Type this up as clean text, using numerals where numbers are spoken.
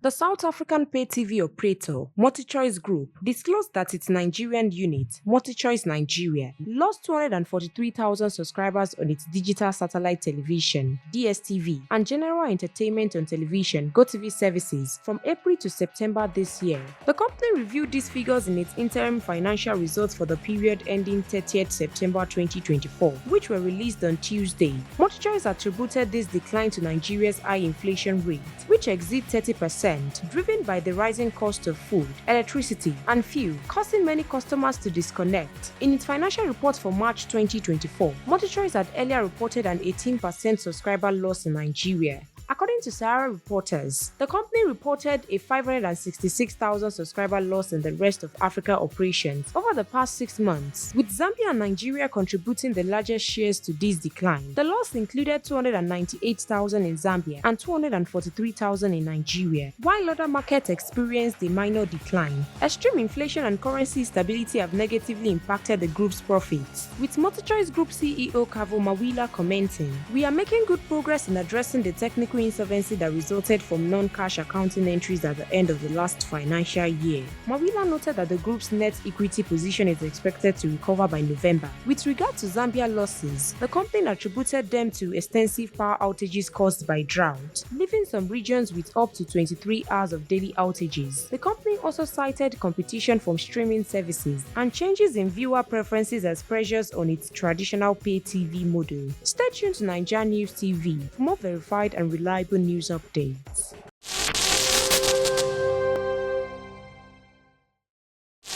The South African pay TV operator, MultiChoice Group, disclosed that its Nigerian unit, MultiChoice Nigeria, lost 243,000 subscribers on its digital satellite television, DStv, and general entertainment on television, Gotv services from April to September this year. The company reviewed these figures in its interim financial results for the period ending 30th September 2024, which were released on Tuesday. MultiChoice attributed this decline to Nigeria's high inflation rate, which exceeds 30%, driven by the rising cost of food, electricity, and fuel, causing many customers to disconnect. In its financial report for March 2024, MultiChoice had earlier reported an 18% subscriber loss in Nigeria. According to Sahara reporters, the company reported a 566,000 subscriber loss in the rest of Africa operations over the past 6 months, with Zambia and Nigeria contributing the largest shares to this decline. The loss included 298,000 in Zambia and 243,000 in Nigeria, while other markets experienced a minor decline. Extreme inflation and currency instability have negatively impacted the group's profits, with MultiChoice Group CEO Kavo Mawila commenting, "We are making good progress in addressing the technical insolvency that resulted from non-cash accounting entries at the end of the last financial year." Mawila noted that the group's net equity position is expected to recover by November. With regard to Zambia losses, the company attributed them to extensive power outages caused by drought, leaving some regions with up to 23 hours of daily outages. The company also cited competition from streaming services and changes in viewer preferences as pressures on its traditional pay TV model. Stay tuned to NaijaNews TV for more verified and reliable news updates.